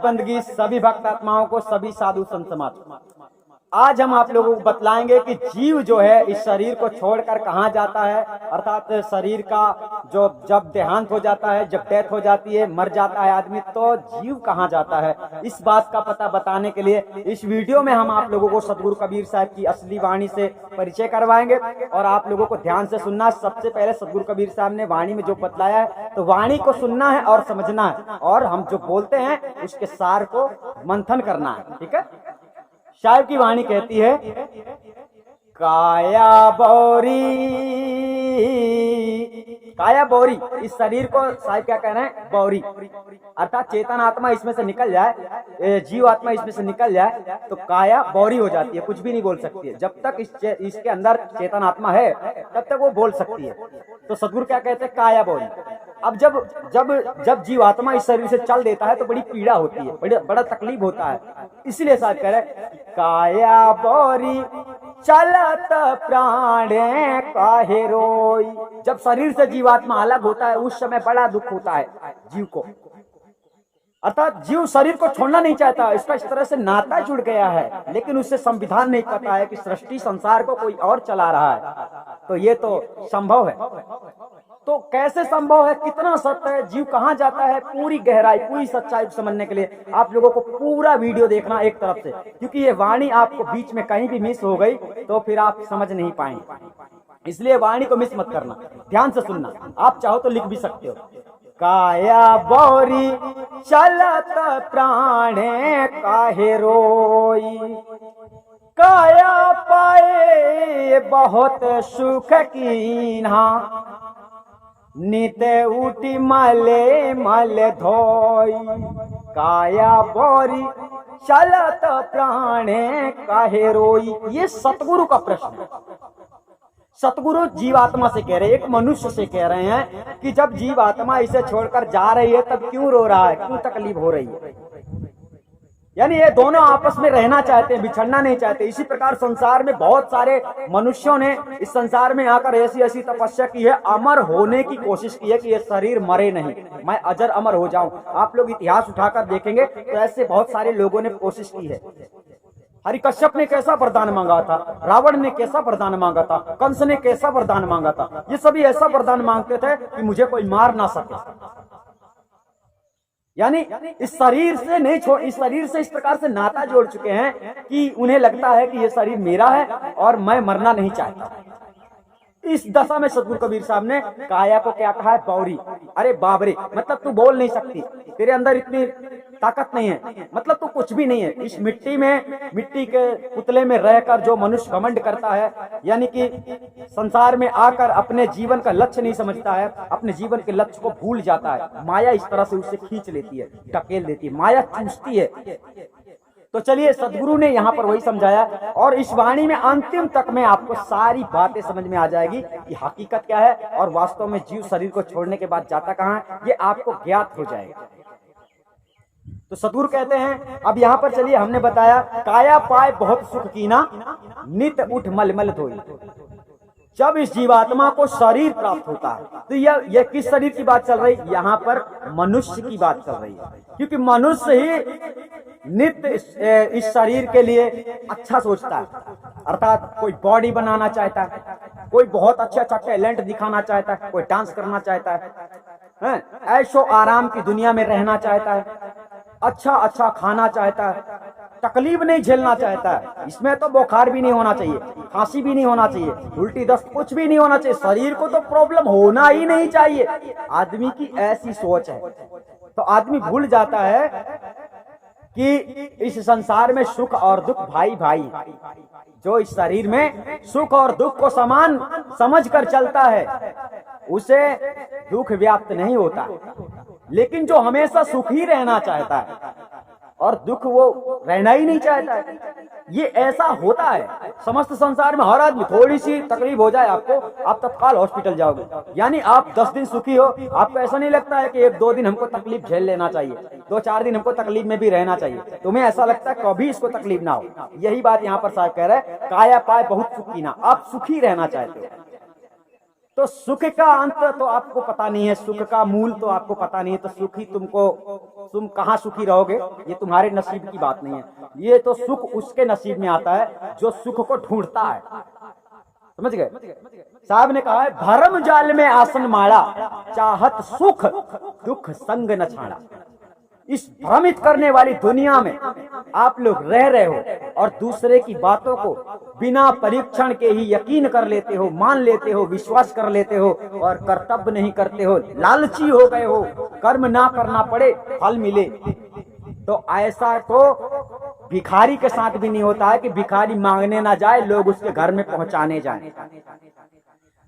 बंदगी सभी भक्त आत्माओं को, सभी साधु संत समाज को। आज हम आप लोगों को बतलाएंगे कि जीव जो है इस शरीर को छोड़कर कहाँ जाता है, अर्थात शरीर का जो जब देहांत हो जाता है, जब डेथ हो जाती है, मर जाता है आदमी, तो जीव कहाँ जाता है, इस बात का पता बताने के लिए इस वीडियो में हम आप लोगों को सतगुरु कबीर साहब की असली वाणी से परिचय करवाएंगे। और आप लोगों को ध्यान से सुनना। सबसे पहले सतगुरु कबीर साहब ने वाणी में जो बतलाया है, तो वाणी को सुनना है और समझना है, और हम जो बोलते हैं उसके सार को मंथन करना है। ठीक है। साहब की वाणी कहती है, काया बौरी, काया बौरी, इस शरीर को साहब क्या कह रहे हैं, बौरी, अर्थात चेतन आत्मा इसमें से निकल जाए, जीव आत्मा इसमें से निकल जाए तो काया बौरी हो जाती है, कुछ भी नहीं बोल सकती है। जब तक इसके अंदर चेतन आत्मा है तब तक वो बोल सकती है। तो सतगुरु क्या कहते हैं, काया बौरी। अब जब जब जब जीव आत्मा इस शरीर से चल देता है तो बड़ी पीड़ा होती है, बड़ा तकलीफ होता है। इसलिए साहब कह रहे काया बौरी चलत प्राणे काहे रोई। जब शरीर से जीवात्मा अलग होता है उस समय बड़ा दुख होता है जीव को, अर्थात जीव शरीर को छोड़ना नहीं चाहता, इसका इस तरह से नाता जुड़ गया है, लेकिन उससे संविधान नहीं पता है कि सृष्टि संसार को कोई और चला रहा है। तो ये तो संभव है। तो कैसे संभव है, कितना सत्य है, जीव कहाँ जाता है, पूरी गहराई, पूरी सच्चाई को समझने के लिए आप लोगों को पूरा वीडियो देखना एक तरफ से, क्योंकि ये वाणी आपको बीच में कहीं भी मिस हो गई तो फिर आप समझ नहीं पाएंगे। इसलिए वाणी को मिस मत करना, ध्यान से सुनना। आप चाहो तो लिख भी सकते हो। काया बौरी चलत प्राणे काहे रोई, काया पाए बहुत सुख कीन्हा, नित उठी मले मल धोई। काया बौरी चलत प्राणे काहे रोई, ये सतगुरु का प्रश्न है। सतगुरु जीवात्मा से कह रहे हैं, एक मनुष्य से कह रहे हैं कि जब जीवात्मा इसे छोड़कर जा रही है तब क्यों रो रहा है, क्यों तकलीफ हो रही है। यानी ये दोनों आपस में रहना चाहते हैं, बिछड़ना नहीं चाहते। इसी प्रकार संसार में बहुत सारे मनुष्यों ने इस संसार में आकर ऐसी ऐसी तपस्या की है, अमर होने की कोशिश की है कि ये शरीर मरे नहीं, मैं अजर अमर हो जाऊं। आप लोग इतिहास उठाकर देखेंगे तो ऐसे बहुत सारे लोगों ने कोशिश की है। हरिकश्यप ने कैसा वरदान मांगा था, रावण ने कैसा वरदान मांगा था, कंस ने कैसा वरदान मांगा था, ये सभी ऐसा वरदान मांगते थे कि मुझे कोई मार ना सके। यानी इस शरीर से नहीं छोड़, इस शरीर से इस प्रकार से नाता जोड़ चुके हैं कि उन्हें लगता है कि ये शरीर मेरा है और मैं मरना नहीं चाहता। इस दशा में सतगुरु कबीर साहब ने काया को क्या कहा है, बौरी। अरे बाबरे, मतलब तू बोल नहीं सकती, तेरे अंदर इतनी ताकत नहीं है, मतलब तू कुछ भी नहीं है। इस मिट्टी में, मिट्टी के पुतले में रहकर जो मनुष्य घमंड करता है, यानी कि संसार में आकर अपने जीवन का लक्ष्य नहीं समझता है, अपने जीवन के लक्ष्य को भूल जाता है, माया इस तरह से उससे खींच लेती है, ढकेल देती है, माया चूसती है। तो चलिए सदगुरु ने यहाँ पर वही समझाया, और इस वाणी में अंतिम तक में आपको सारी बातें समझ में आ जाएगी कि हकीकत क्या है और वास्तव में जीव शरीर को छोड़ने के बाद जाता कहाँ है, ये आपको ज्ञात हो जाएगा। तो सदगुरु कहते हैं, अब यहाँ पर चलिए, हमने बताया काया पाए बहुत सुख कीना, नित उठ मल मल धोई। जब इस जीवात्मा को शरीर प्राप्त होता है तो यह किस शरीर की बात चल रही है, यहाँ पर मनुष्य की बात चल रही है, क्योंकि मनुष्य ही नित्य इस शरीर के लिए अच्छा सोचता है, अर्थात कोई बॉडी बनाना चाहता है, कोई बहुत अच्छा टैलेंट दिखाना चाहता है, कोई डांस करना चाहता है, ऐशो आराम की दुनिया में रहना चाहता है, अच्छा खाना चाहता है, तकलीफ नहीं झेलना चाहता है। इसमें तो बुखार भी नहीं होना चाहिए, खांसी भी नहीं होना चाहिए, उल्टी दस्त कुछ भी नहीं होना चाहिए, शरीर को तो प्रॉब्लम होना ही नहीं चाहिए। आदमी की ऐसी सोच है, तो आदमी भूल जाता है कि इस संसार में सुख और दुख भाई भाई। जो इस शरीर में सुख और दुख को समान समझ कर चलता है उसे दुख व्याप्त नहीं होता, लेकिन जो हमेशा सुख ही रहना चाहता है और दुख वो रहना ही नहीं चाहता है, ये ऐसा होता है समस्त संसार में। हर आदमी, थोड़ी सी तकलीफ हो जाए आपको, आप तत्काल हॉस्पिटल जाओगे। यानी आप 10 दिन सुखी हो, आपको ऐसा नहीं लगता है कि 1-2 दिन हमको तकलीफ झेल लेना चाहिए, 2-4 दिन हमको तकलीफ में भी रहना चाहिए, तुम्हें ऐसा लगता है कभी इसको तकलीफ ना हो। यही बात यहाँ पर साहब कह रहे हैं, काया पाए बहुत सुखी ना, आप सुखी रहना चाहते हो। तो सुख का अंत तो आपको पता नहीं है, सुख का मूल तो आपको पता नहीं है, तो सुख ही तुम कहाँ सुखी रहोगे, ये तुम्हारे नसीब की बात नहीं है। ये तो सुख उसके नसीब में आता है जो सुख को ढूंढता है। समझ गए? साहब ने कहा है, भरम जाल में आसन माड़ा, चाहत सुख दुख संग न छाड़ा। इस भ्रमित करने वाली दुनिया में आप लोग रह रहे हो और दूसरे की बातों को बिना परीक्षण के ही यकीन कर लेते हो, मान लेते हो, विश्वास कर लेते हो और कर्तव्य नहीं करते हो, लालची हो गए हो, कर्म ना करना पड़े फल मिले। तो ऐसा तो भिखारी के साथ भी नहीं होता है कि भिखारी मांगने ना जाए, लोग उसके घर में पहुंचाने जाए।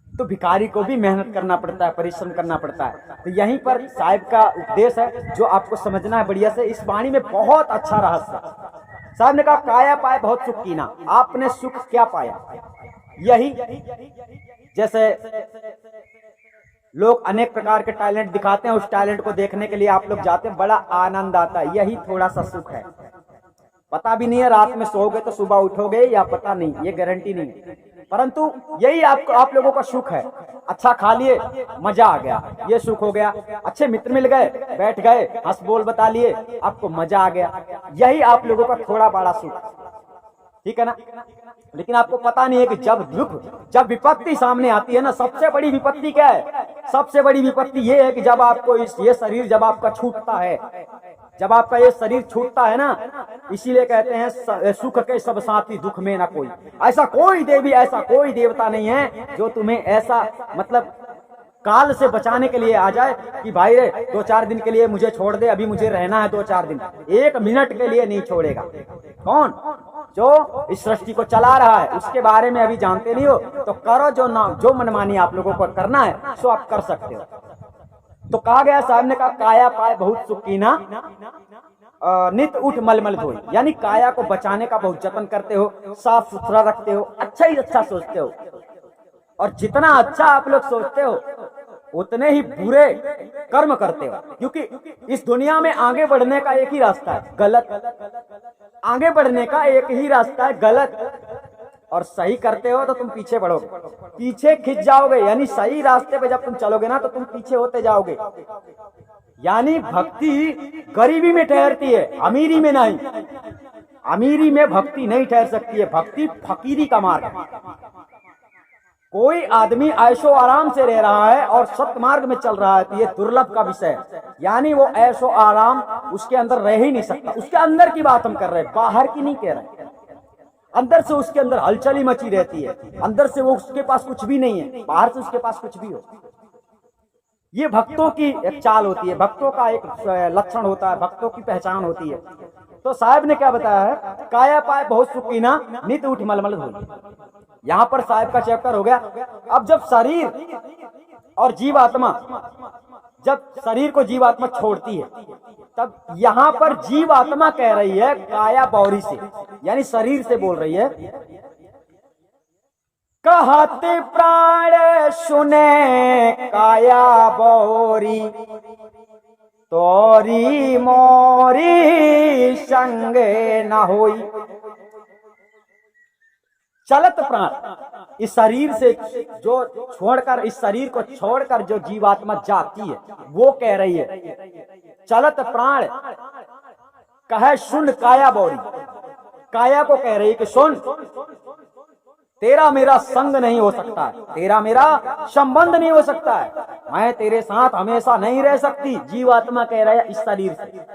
तो भिखारी को भी मेहनत करना पड़ता है, परिश्रम करना पड़ता है। तो यहीं पर साहिब का उपदेश है जो आपको समझना है बढ़िया से। इस वाणी में बहुत अच्छा रहस्य। साहब ने कहा, काया पाए बहुत सुख कीना। आपने सुख क्या पाया? यही जैसे लोग अनेक प्रकार के टैलेंट दिखाते हैं, उस टैलेंट को देखने के लिए आप लोग जाते हैं, बड़ा आनंद आता है। यही थोड़ा सा सुख है। पता भी नहीं है रात में सोओगे तो सुबह उठोगे या पता नहीं, ये गारंटी नहीं है, परंतु यही आप लोगों का सुख है। अच्छा खा लिए, मजा आ गया, ये सुख हो गया। अच्छे मित्र मिल गए, बैठ गए, हंस बोल बता लिए, आपको मजा आ गया। यही आप लोगों का थोड़ा बड़ा सुख, ठीक है ना। लेकिन आपको पता नहीं है कि जब विपत्ति सामने आती है ना, सबसे बड़ी विपत्ति क्या है? सबसे बड़ी विपत्ति ये है कि जब आपको ये शरीर जब आपका छूटता है, जब आपका ये शरीर छूटता है ना, इसीलिए कहते हैं सुख के सब साथी दुख में ना कोई। ऐसा कोई देवी, ऐसा कोई देवता नहीं है जो तुम्हें ऐसा मतलब काल से बचाने के लिए आ जाए कि भाई रे 2-4 दिन के लिए मुझे छोड़ दे, अभी मुझे रहना है 2-4 दिन। 1 मिनट के लिए नहीं छोड़ेगा। कौन? जो इस सृष्टि को चला रहा है। उसके बारे में अभी जानते नहीं हो तो करो जो मनमानी आप लोगों को करना है सो आप कर सकते हो। तो कहा गया, साहब ने कहा, काया पाए बहुत सुकीना, नित उठ मलमल धोई। यानी काया को बचाने का बहुत जतन करते हो, साफ सुथरा रखते हो, अच्छा ही अच्छा सोचते हो। और जितना अच्छा आप लोग सोचते हो उतने ही बुरे कर्म करते हो, क्योंकि इस दुनिया में आगे बढ़ने का एक ही रास्ता है, गलत। आगे बढ़ने का एक ही रास्ता है, गलत। और सही करते हो तो तुम पीछे बढ़ोगे, पीछे खिंच जाओगे। यानी सही रास्ते पे जब तुम चलोगे ना तो तुम पीछे होते जाओगे। यानी भक्ति गरीबी में ठहरती है, अमीरी में नहीं। अमीरी में भक्ति नहीं ठहर सकती है, भक्ति फकीरी का मार्ग है। कोई आदमी ऐशो आराम से रह रहा है और सत्मार्ग में चल रहा है तो ये दुर्लभ का विषय है। यानी वो ऐशो आराम उसके अंदर रह ही नहीं सकता। उसके अंदर की बात हम कर रहे हैं, बाहर की नहीं कह रहे। अंदर से उसके अंदर हलचली मची रहती है, अंदर से वो उसके पास कुछ भी नहीं है, बाहर से उसके पास कुछ भी हो। ये भक्तों की एक चाल होती है, भक्तों का एक लक्षण होता है, भक्तों की पहचान होती है। तो साहब ने क्या बताया है, काया पाए बहुत सुकीना, नित उठ मलमल धोई। यहाँ पर साहब का चैप्टर हो गया। अब जब शरीर और जीवात्मा, जब शरीर को जीवात्मा छोड़ती है, तब यहाँ पर जीवात्मा कह रही है काया बौरी से, यानी शरीर से बोल रही है, कहते प्राण सुने काया बौरी, तोरी मोरी संगे न होई। चलत प्राण, इस शरीर से जो छोड़कर, इस शरीर को छोड़कर जो जीवात्मा जाती है वो कह रही है, चलत प्राण कहे सुन काया बौरी। काया को कह रही है कि सुन, तेरा मेरा संग नहीं हो सकता है, तेरा मेरा संबंध नहीं हो सकता है, मैं तेरे साथ हमेशा नहीं रह सकती। जीवात्मा कह रहा है इस शरीर से।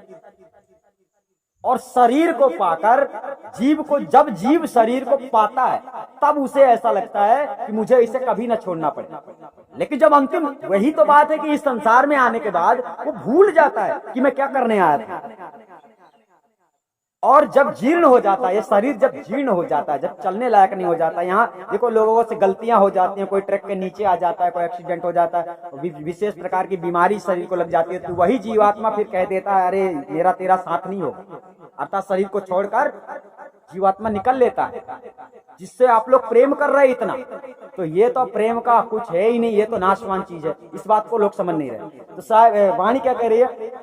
और शरीर को पाकर जीव को, जब जीव शरीर को पाता है तब उसे ऐसा लगता है कि मुझे इसे कभी न छोड़ना पड़े। लेकिन जब अंतिम, वही तो बात है कि इस संसार में आने के बाद वो भूल जाता है कि मैं क्या करने आया था। और जब जीर्ण हो जाता है ये शरीर, जब जीर्ण हो जाता है, जब चलने लायक नहीं हो जाता, यहाँ देखो लोगों से गलतियां हो जाती हैं, कोई ट्रक के नीचे आ जाता है, कोई एक्सीडेंट हो जाता है, विशेष प्रकार की बीमारी शरीर को लग जाती है, तो वही जीवात्मा फिर कह देता है अरे मेरा तेरा साथ नहीं हो, अर्थात शरीर को छोड़कर जीवात्मा निकल लेता है। जिससे आप लोग प्रेम कर रहे हैं इतना, तो ये तो प्रेम का कुछ है ही नहीं, ये तो नाशवान चीज है। इस बात को लोग समझ नहीं रहे। तो साहब वाणी क्या कह रही है,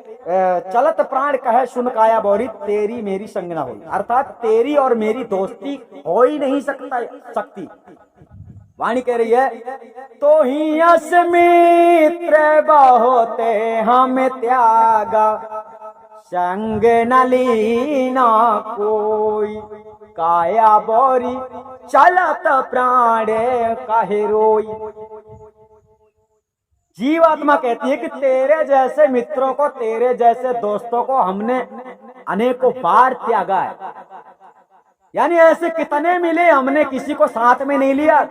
चलत प्राण कहे सुन काया बौरी, तेरी मेरी संग ना होई। अर्थात तेरी और मेरी दोस्ती हो ही नहीं सकती। वाणी कह रही है, तो ही यस मित्र बहुते हम त्यागा, संग न लीना कोई, काया बोरी चलत प्राण काहे रोई। जीवात्मा कहती है कि तेरे जैसे मित्रों को, तेरे जैसे दोस्तों को हमने अनेकों बार त्यागा है। यानी ऐसे कितने मिले, हमने किसी को साथ में नहीं लिया।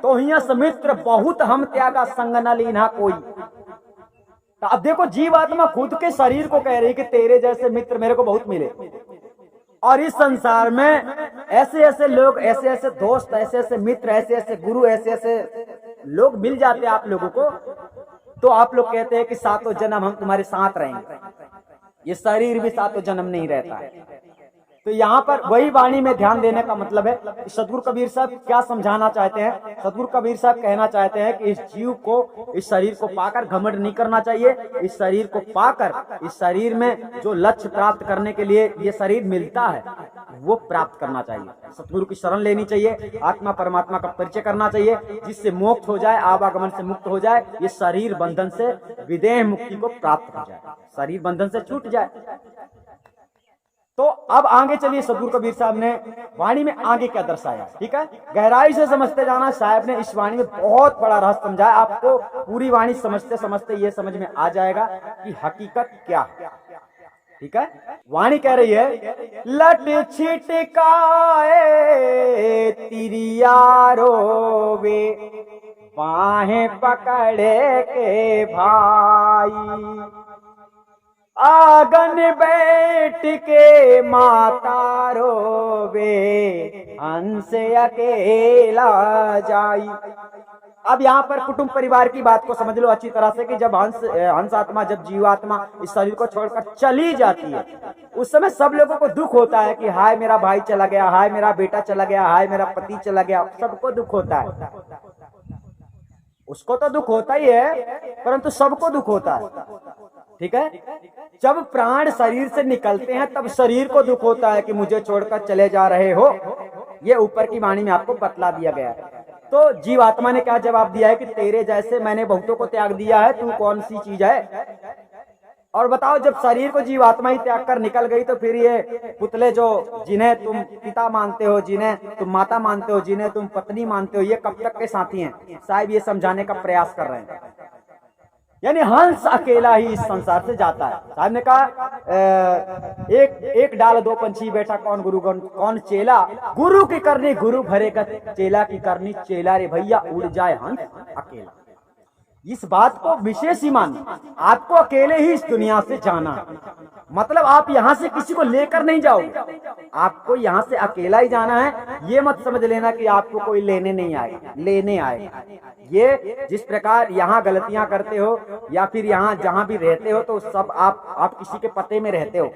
तो यस मित्र बहुत हम त्यागा, संग न लीना कोई। तो अब देखो, जीवात्मा खुद के शरीर को कह रही कि तेरे जैसे मित्र मेरे को बहुत मिले, और इस संसार में ऐसे ऐसे लोग, ऐसे ऐसे दोस्त, ऐसे ऐसे मित्र, ऐसे ऐसे गुरु, ऐसे ऐसे लोग मिल जाते हैं आप लोगों को। तो आप लोग कहते हैं कि सातों जन्म हम तुम्हारे साथ रहेंगे। ये शरीर भी सातों जन्म नहीं रहता है। तो यहाँ पर वही वाणी में ध्यान देने का मतलब है कि सदगुरु कबीर साहब क्या समझाना चाहते हैं। सदगुरु कबीर साहब कहना चाहते हैं कि इस जीव को, इस शरीर को पाकर घमंड नहीं करना चाहिए। इस शरीर को पाकर, इस शरीर में जो लक्ष्य प्राप्त करने के लिए ये शरीर मिलता है वो प्राप्त करना चाहिए। सतगुरु की शरण लेनी चाहिए, आत्मा परमात्मा का परिचय करना चाहिए, जिससे मोक्ष हो जाए, आवागमन से मुक्त हो जाए, ये शरीर बंधन से विदेह मुक्ति को प्राप्त हो जाए, शरीर बंधन से छूट जाए। तो अब आगे चलिए, सदगुरु कबीर साहब ने वाणी में आगे क्या दर्शाया, ठीक है, गहराई से समझते जाना। साहब ने इस वाणी में बहुत बड़ा रहस्य समझाया। आपको पूरी वाणी समझते समझते ये समझ में आ जाएगा कि हकीकत क्या है, ठीक है। वाणी कह रही है, लट छिटकाए तिरियारो वे, बाहें पकड़े के भाई, आंगन बैठ के माता रोवे, हंस अकेला जाई। अब यहाँ पर कुटुंब परिवार की बात को समझ लो अच्छी तरह से कि जब हंस आत्मा, जब जीवात्मा इस शरीर को छोड़कर चली जाती है, उस समय सब लोगों को दुख होता है कि हाय मेरा भाई चला गया, हाय मेरा बेटा चला गया, हाय मेरा पति चला गया। सबको दुख होता है। उसको तो दुख होता ही है, परंतु सबको दुख होता है, ठीक है। जब प्राण शरीर से निकलते हैं तब शरीर को दुख होता है कि मुझे छोड़कर चले जा रहे हो। ये ऊपर की वाणी में आपको बतला दिया गया है। तो जीवात्मा ने क्या जवाब दिया है कि तेरे जैसे मैंने बहुतों को त्याग दिया है, तू कौन सी चीज है। और बताओ, जब शरीर को जीवात्मा ही त्याग कर निकल गई तो फिर ये पुतले जो, जिन्हें तुम पिता मानते हो, जिन्हें तुम माता मानते हो, जिन्हें तुम पत्नी मानते हो, ये कब तक के साथी हैं। साहब ये समझाने का प्रयास कर रहे हैं। यानी हंस अकेला ही इस संसार से जाता है। साहब ने कहा, एक डाल दो पंछी, बैठा कौन गुरु कौन चेला, गुरु की करनी गुरु भरेगा, चेला की करनी चेला रे भैया, उड़ जाए हंस अकेला। इस बात को विशेष ही मानना, आपको अकेले ही इस दुनिया से जाना है। मतलब आप यहाँ से किसी को लेकर नहीं जाओगे, आपको यहाँ से अकेला ही जाना है। ये मत समझ लेना कि आपको कोई लेने नहीं आएगा, लेने आएगा। ये जिस प्रकार यहाँ गलतियां करते हो या फिर यहाँ जहाँ भी रहते हो, तो सब आप किसी के पते में रहते हो,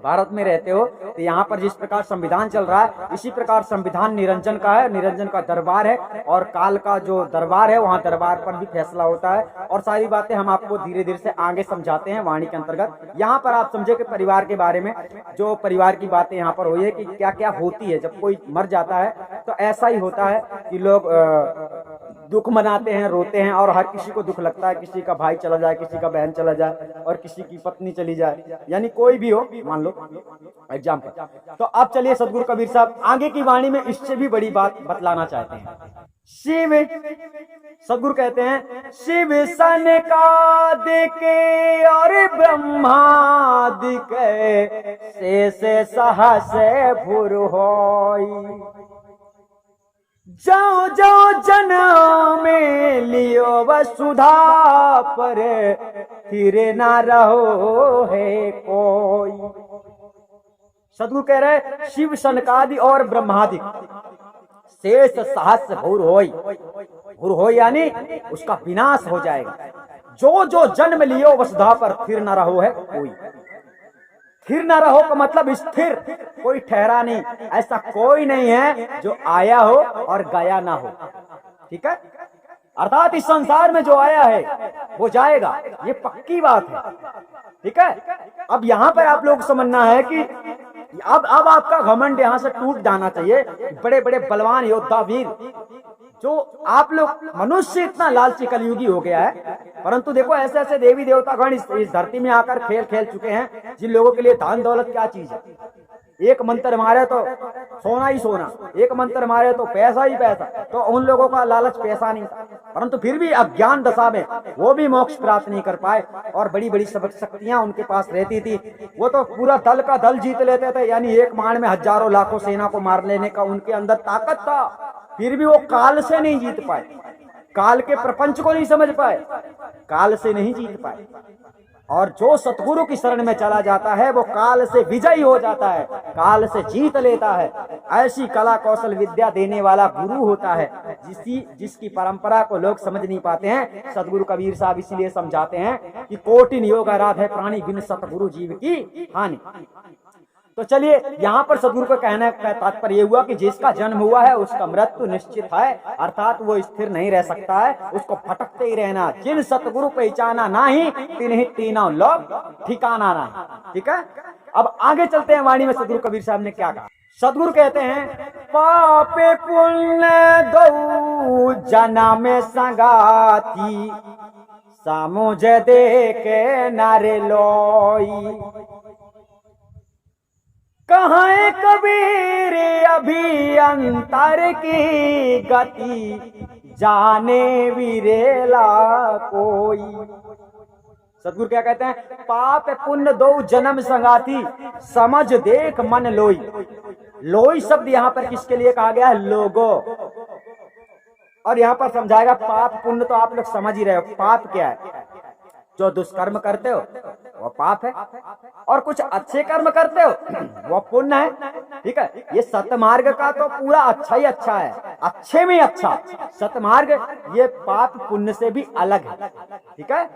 भारत में रहते हो, तो यहाँ पर जिस प्रकार संविधान चल रहा है, इसी प्रकार संविधान निरंजन का है, निरंजन का दरबार है, और काल का जो दरबार है वहाँ दरबार पर भी फैसला होता है। और सारी बातें हम आपको धीरे धीरे से आगे समझाते हैं वाणी के अंतर्गत। यहाँ पर आप समझे कि परिवार के बारे में, जो परिवार की बातें यहाँ पर हुई है कि क्या क्या होती है जब कोई मर जाता है। तो ऐसा ही होता है कि लोग दुख मनाते हैं, रोते हैं, और हर किसी को दुख लगता है, किसी का भाई चला जाए, किसी का बहन चला जाए, और किसी की पत्नी चली जाए, यानी कोई भी हो, मान लो एग्जाम्पल। तो अब चलिए, सदगुरु कबीर साहब आगे की वाणी में इससे भी बड़ी बात बतलाना चाहते हैं। शिव, सदगुरु कहते हैं, शिव सनकादिक और ब्रह्मादिक से सहस भुर होई, जो जो जन्म में लियो वसुधा पर, फिर ना रहो है कोई। सदगुरु कह रहे, शिव सनकादि और ब्रह्मादि शेष सहस्र भूर होई। भूर होई यानी उसका विनाश हो जाएगा। जो जो जन्म लियो वसुधा पर, फिर न रहो है कोई। फिर न रहो का मतलब स्थिर, कोई ठहरा नहीं। ऐसा कोई नहीं है जो आया हो और गया ना हो, ठीक है। अर्थात इस संसार में जो आया है वो जाएगा, ये पक्की बात है, ठीक है। अब यहाँ पर आप लोग समझना है कि अब आपका घमंड यहाँ से टूट जाना चाहिए। बड़े बड़े बलवान योद्धा वीर जो आप लोग मनुष्य इतना लालची कलयुगी हो गया है, परंतु देखो ऐसे ऐसे देवी देवतागण इस धरती में आकर खेल खेल चुके हैं जिन लोगों के लिए धन दौलत क्या चीज है। एक मंत्र मारे तो सोना ही सोना, एक मंत्र मारे तो पैसा ही पैसा, तो उन लोगों का लालच पैसा नहीं था, परंतु फिर भी अज्ञान दशा में वो भी मोक्ष प्राप्त नहीं कर पाए और बड़ी बड़ी शक्तियां उनके पास रहती थी। वो तो पूरा दल का दल जीत लेते थे, यानी एक बाण में हजारों लाखों सेना को मार लेने का उनके अंदर ताकत था, फिर भी वो काल से नहीं जीत पाए, काल के प्रपंच को नहीं समझ पाए, काल से नहीं जीत पाए। और जो सतगुरु की शरण में चला जाता है वो काल से विजयी हो जाता है, काल से जीत लेता है। ऐसी कला कौशल विद्या देने वाला गुरु होता है जिसकी परंपरा को लोग समझ नहीं पाते हैं। सतगुरु कबीर साहब इसीलिए समझाते हैं कि कोटि नियोग आराध है प्राणी बिन सतगुरु जीव की हानि। तो चलिए यहाँ पर सदगुरु का कहने का तात्पर्य ये हुआ कि जिसका जन्म हुआ है उसका मृत्यु निश्चित है, अर्थात वो स्थिर नहीं रह सकता है, उसको भटकते ही रहना। जिन सतगुरु पहचाना नहीं तिन्हीं तीनों लोग ठिकाना नहीं। ठीक है, अब आगे चलते हैं वाणी में सदगुरु कबीर साहब ने क्या कहा। सदगुरु कहते हैं पापे पुण्य दो जन्म संगाती सामुझ देखे नारे लोई कहाँ कबीर अभी अंतर की गति जाने विरेला कोई। सतगुरु क्या कहते हैं, पाप पुण्य दो जन्म संगाती समझ देख मन लोई। लोई शब्द यहाँ पर किसके लिए कहा गया है, लोगो। और यहाँ पर समझाएगा पाप पुण्य तो आप लोग समझ ही रहे हो, पाप क्या है, जो दुष्कर्म करते हो वो पाप है, और कुछ अच्छे कर्म करते हो वो पुण्य है। ठीक है, ये सतमार्ग का तो पूरा अच्छा ही अच्छा है, अच्छे में अच्छा सतमार्ग ये पाप पुण्य से भी अलग है। ठीक है,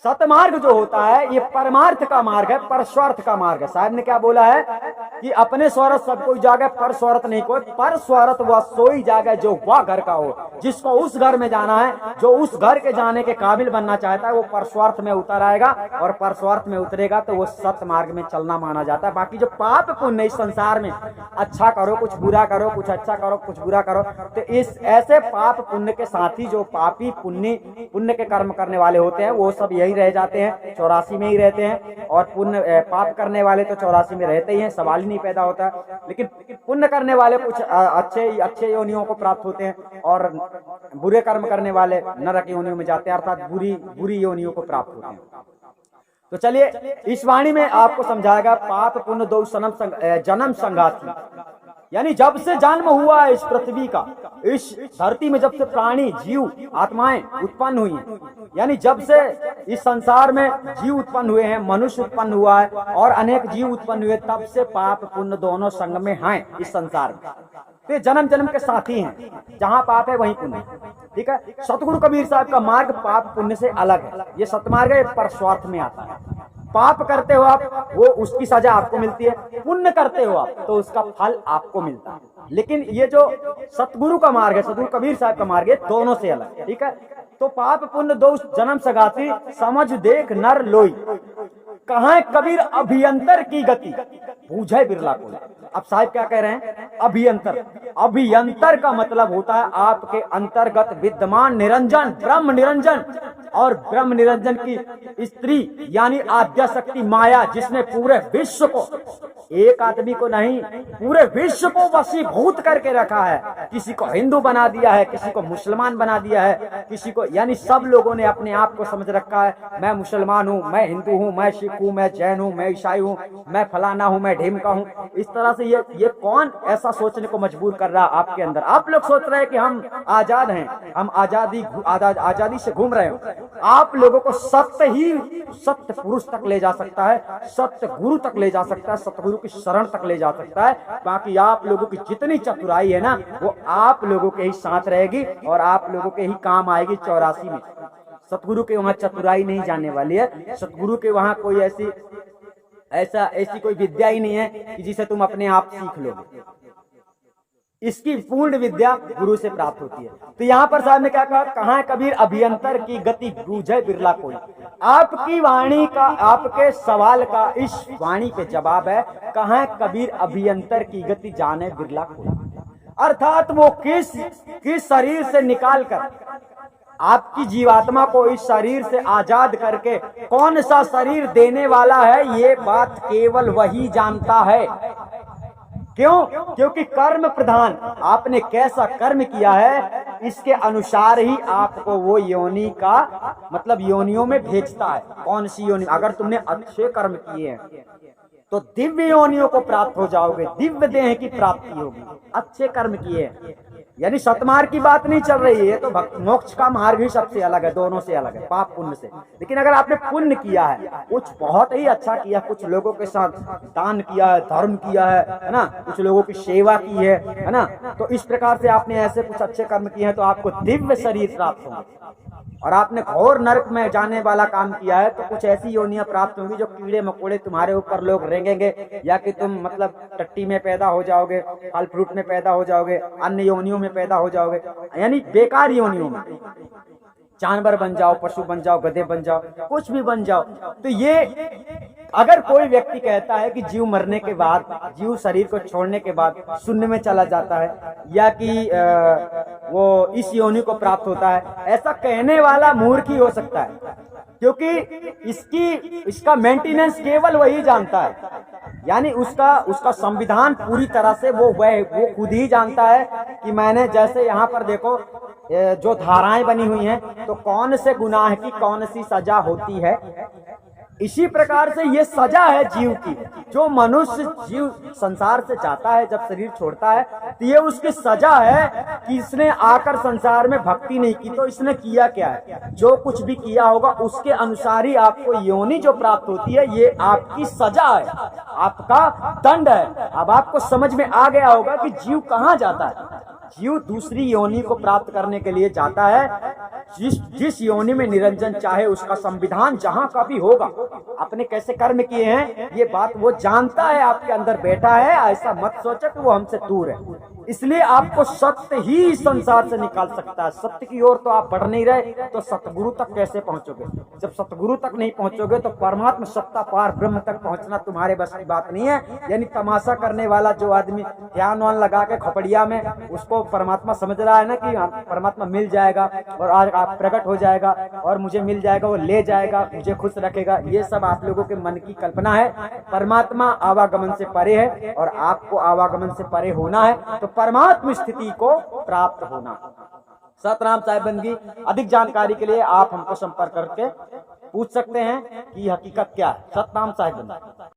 सतमार्ग जो होता है ये परमार्थ का मार्ग है, परस्वार्थ का मार्ग है। साहब ने क्या बोला है कि अपने स्वार्थ सब कोई जागे पर स्वार्थ नहीं कोई, पर स्वार्थ वह सोई जागे जो वह घर का हो। जिसको उस घर में जाना है, जो उस घर के जाने के काबिल बनना चाहता है वो परस्वार्थ में उतर आएगा, और परस्वार्थ में उतरेगा तो वो सत मार्ग में चलना माना जाता है। बाकी जो पाप पुण्य इस संसार में अच्छा करो कुछ बुरा करो, कुछ अच्छा करो कुछ बुरा करो, तो इस ऐसे पाप पुण्य के साथी जो पापी पुण्य के कर्म करने वाले होते हैं वो सब यही रह जाते हैं, 84 में ही रहते हैं, और पुण्य पाप करने वाले तो 84 में रहते ही हैं, सवाल ही नहीं पैदा होता। लेकिन पुण्य करने वाले कुछ अच्छे योनियों को प्राप्त होते हैं, और बुरे कर्म करने वाले नरक योनियों में जाते हैं, अर्थात बुरी योनियों को प्राप्त होते हैं। तो चलिए इस वाणी में आपको समझाएगा पाप पुण्य दो जन्म संगाती, यानी जब से जन्म हुआ है इस पृथ्वी का, इस धरती में जब से प्राणी जीव आत्माएं उत्पन्न हुई हैं, यानी जब से इस संसार में जीव उत्पन्न हुए हैं, मनुष्य उत्पन्न हुआ है और अनेक जीव उत्पन्न हुए, तब से पाप पुण्य दोनों संग में हैं इस संसार में। तो जन्म जन्म के साथी हैं, जहाँ पाप है वहीं पुण्य। ठीक है, सतगुरु कबीर साहब का मार्ग पाप पुण्य से अलग है। ये सतमार्ग है, परस्वार्थ में आता है। पाप करते हो आप वो उसकी सजा आपको मिलती है, पुण्य करते हो आप तो उसका फल आपको मिलता है। लेकिन ये जो सतगुरु का मार्ग है, सतगुरु कबीर साहब का मार्ग है, दोनों से अलग है। ठीक है, तो पाप पुण्य दो जन्म सगाती समझ देख नर लोई कहाँ कबीर अभियंतर की गति बूझे बिरला कोई। अब साहब क्या कह रहे हैं, अभियंतर। अभियंतर का मतलब होता है आपके अंतर्गत विद्यमान निरंजन, ब्रह्म निरंजन, और ब्रह्म निरंजन की स्त्री यानी आद्या शक्ति माया, जिसने पूरे विश्व को, एक आदमी को नहीं पूरे विश्व को वशीभूत करके रखा है। किसी को हिंदू बना दिया है, किसी को मुसलमान बना दिया है, किसी को, यानी सब लोगों ने अपने आप को समझ रखा है, मैं मुसलमान हूँ, मैं हिंदू हूँ, मैं सिख हूँ, मैं जैन हूँ, मैं ईसाई हूँ, मैं फलाना हूँ, मैं ढीमका हूँ। इस तरह से ये कौन ऐसा सोचने को मजबूर कर रहा है आपके अंदर? आप लोग सोच रहे हैं कि हम आजाद हैं, हम आजादी से घूम रहे हैं। आप लोगों को सत्य पुरुष तक ले जा सकता है, सत्य गुरु तक ले जा सकता है, सतगुरु की शरण तक ले जा सकता है। बाकी आप लोगों की जितनी चतुराई है ना, वो आप लोगों के ही साथ रहेगी और आप लोगों के ही काम आएगी 84 में। सतगुरु के वहां चतुराई नहीं जाने वाली है, सतगुरु के वहां कोई ऐसी कोई विद्या ही नहीं है कि जिसे तुम अपने आप सीख लोगे। इसकी पूर्ण विद्या गुरु से प्राप्त होती है। तो यहाँ पर साहब ने क्या कहा, कहाँ कबीर अभियंतर की गति बूझे बिरला कोई। आपकी वाणी का, आपके सवाल का इस वाणी पे जवाब है, कहाँ कबीर अभियंतर की गति जाने बिरला कोई। अर्थात वो किस शरीर से निकालकर आपकी जीवात्मा को इस शरीर से आजाद करके कौन सा शरीर देने वाला है, ये बात केवल वही जानता है। क्यों? क्योंकि कर्म प्रधान, आपने कैसा कर्म किया है इसके अनुसार ही आपको वो योनि का मतलब योनियों में भेजता है। कौन सी योनि? अगर तुमने अच्छे कर्म किए हैं तो दिव्य योनियों को प्राप्त हो जाओगे, दिव्य देह की प्राप्ति होगी। अच्छे कर्म किए हैं, यानी सतमार्ग की बात नहीं चल रही है, तो मोक्ष का मार्ग ही सबसे अलग है, दोनों से अलग है, पाप पुण्य से। लेकिन अगर आपने पुण्य किया है, कुछ बहुत ही अच्छा किया, कुछ लोगों के साथ दान किया है, धर्म किया है ना, कुछ लोगों की सेवा की है ना, तो इस प्रकार से आपने ऐसे कुछ अच्छे कर्म किए हैं तो आपको दिव्य शरीर प्राप्त होंगे। और आपने घोर नरक में जाने वाला काम किया है तो कुछ ऐसी योनियां प्राप्त होंगी जो कीड़े मकोड़े तुम्हारे ऊपर लोग रेंगेंगे, या कि तुम मतलब टट्टी में पैदा हो जाओगे, फल फ्रूट में पैदा हो जाओगे, अन्य योनियों में पैदा हो जाओगे, यानी बेकार योनियों में। जानवर बन जाओ, पशु बन जाओ, गधे बन जाओ, कुछ भी बन जाओ। तो ये अगर कोई व्यक्ति कहता है कि जीव मरने के बाद, जीव शरीर को छोड़ने के बाद शून्य में चला जाता है, या कि वो इस योनि को प्राप्त होता है, ऐसा कहने वाला मूर्ख ही हो सकता है, क्योंकि इसका मेंटेनेंस केवल वही जानता है। यानी उसका संविधान पूरी तरह से वो खुद ही जानता है कि मैंने, जैसे यहाँ पर देखो जो धाराएं बनी हुई हैं, तो कौन से गुनाह की कौन सी सजा होती है, इसी प्रकार से ये सजा है जीव की। जो मनुष्य जीव संसार से जाता है, जब शरीर छोड़ता है, तो ये उसकी सजा है कि इसने आकर संसार में भक्ति नहीं की, तो इसने किया क्या है? जो कुछ भी किया होगा उसके अनुसार ही आपको योनि जो प्राप्त होती है, ये आपकी सजा है, आपका दंड है। अब आपको समझ में आ गया होगा कि जीव कहाँ जाता है। जीव दूसरी योनि को प्राप्त करने के लिए जाता है, जिस योनि में निरंजन चाहे, उसका संविधान जहां का भी होगा, अपने कैसे कर्म किए हैं ये बात वो जानता है, आपके अंदर बैठा है। ऐसा मत सोचो कि वो हमसे दूर है। इसलिए आपको सत्य ही संसार से निकाल सकता है। सत्य की ओर तो आप बढ़ नहीं रहे, तो सतगुरु तक कैसे पहुंचोगे? जब सतगुरु तक नहीं पहुंचोगे तो परमात्मा सत्ता पार ब्रह्म तक पहुंचना तुम्हारे बस की बात नहीं है। यानी तमाशा करने वाला जो आदमी ध्यान वान लगा के खोपड़िया में, उसको परमात्मा समझ रहा है ना कि परमात्मा मिल जाएगा और आज आप प्रकट हो जाएगा और मुझे मिल जाएगा, वो ले जाएगा, मुझे खुश रखेगा, ये सब आप लोगों के मन की कल्पना है। परमात्मा आवागमन से परे है और आपको आवागमन से परे होना है, तो परमात्म स्थिति को प्राप्त होना। सतराम साहिब बंदगी। अधिक जानकारी के लिए आप हमको संपर्क करके पूछ सकते हैं कि हकीकत क्या है। सतनाम साहिब बंदगी।